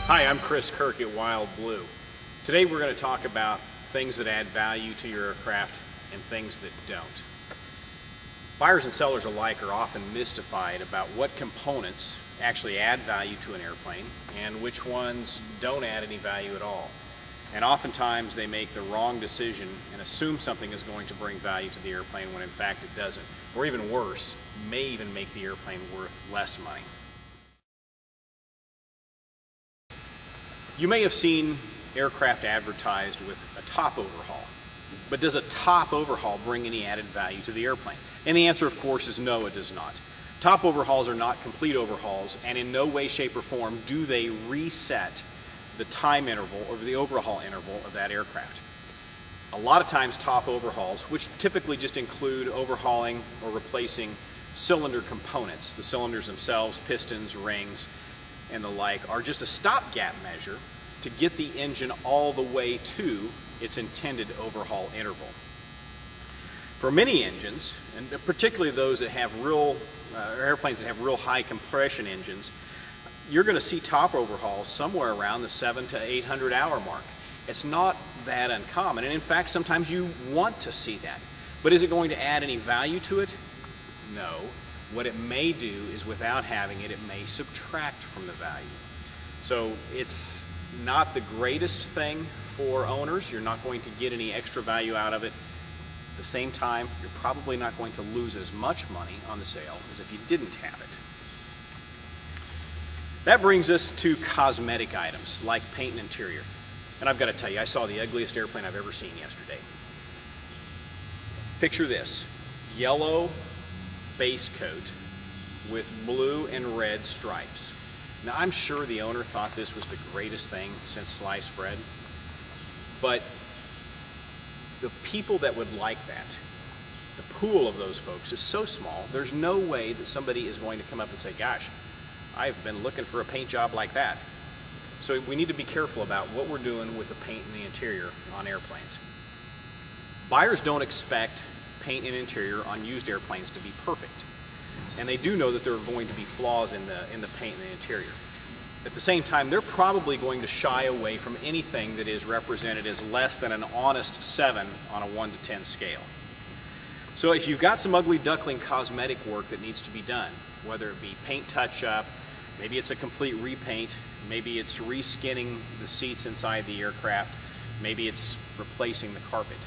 Hi, I'm Kirk at WildBlue. Today we're going to talk about things that add value to your aircraft and things that don't. Buyers and sellers alike are often mystified about what components actually add value to an airplane and which ones don't add any value at all. And oftentimes they make the wrong decision and assume something is going to bring value to the airplane when in fact it doesn't. Or even worse, may even make the airplane worth less money. You may have seen aircraft advertised with a top overhaul, but does a top overhaul bring any added value to the airplane? And the answer, of course, is no, it does not. Top overhauls are not complete overhauls, and in no way, shape, or form do they reset the time interval or the overhaul interval of that aircraft. A lot of times top overhauls, which typically just include overhauling or replacing cylinder components, the cylinders themselves, pistons, rings, and the like, are just a stopgap measure to get the engine all the way to its intended overhaul interval. For many engines, and particularly those that have airplanes that have real high compression engines, you're going to see top overhauls somewhere around the 700 to 800 hour mark. It's not that uncommon, and in fact sometimes you want to see that. But is it going to add any value to it? No. What it may do is, without having it, it may subtract from the value. So it's not the greatest thing for owners. You're not going to get any extra value out of it. At the same time, you're probably not going to lose as much money on the sale as if you didn't have it. That brings us to cosmetic items like paint and interior. And I've got to tell you, I saw the ugliest airplane I've ever seen yesterday. Picture this: yellow base coat with blue and red stripes. Now, I'm sure the owner thought this was the greatest thing since sliced bread, but the people that would like that, the pool of those folks is so small, there's no way that somebody is going to come up and say, gosh, I've been looking for a paint job like that. So we need to be careful about what we're doing with the paint and the interior on airplanes. Buyers don't expect paint and interior on used airplanes to be perfect, and they do know that there are going to be flaws in the paint and the interior. At the same time, they're probably going to shy away from anything that is represented as less than an honest 7 on a 1 to 10 scale. So if you've got some ugly duckling cosmetic work that needs to be done, whether it be paint touch-up, maybe it's a complete repaint, maybe it's reskinning the seats inside the aircraft, maybe it's replacing the carpet,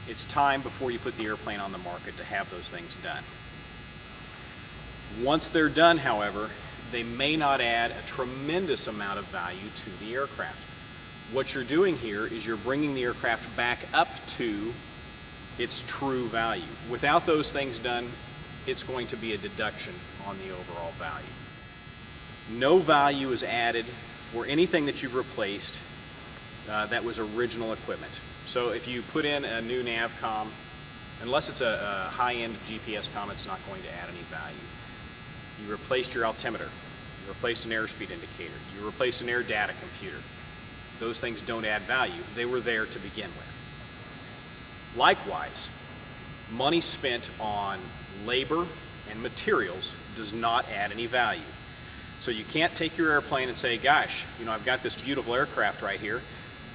it's time before you put the airplane on the market to have those things done. Once they're done, however, they may not add a tremendous amount of value to the aircraft. What you're doing here is you're bringing the aircraft back up to its true value. Without those things done, it's going to be a deduction on the overall value. No value is added for anything that you've replaced that was original equipment. So if you put in a new NavCom, unless it's a high-end GPS comm, it's not going to add any value. You replaced your altimeter, you replaced an airspeed indicator, you replaced an air data computer. Those things don't add value. They were there to begin with. Likewise, money spent on labor and materials does not add any value. So you can't take your airplane and say, gosh, you know, I've got this beautiful aircraft right here,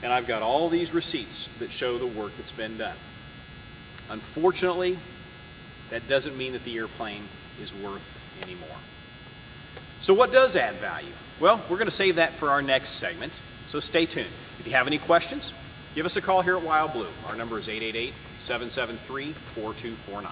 and I've got all these receipts that show the work that's been done. Unfortunately, that doesn't mean that the airplane is worth any more. So what does add value? Well, we're going to save that for our next segment, so stay tuned. If you have any questions, give us a call here at WildBlue. Our number is 888-773-4249.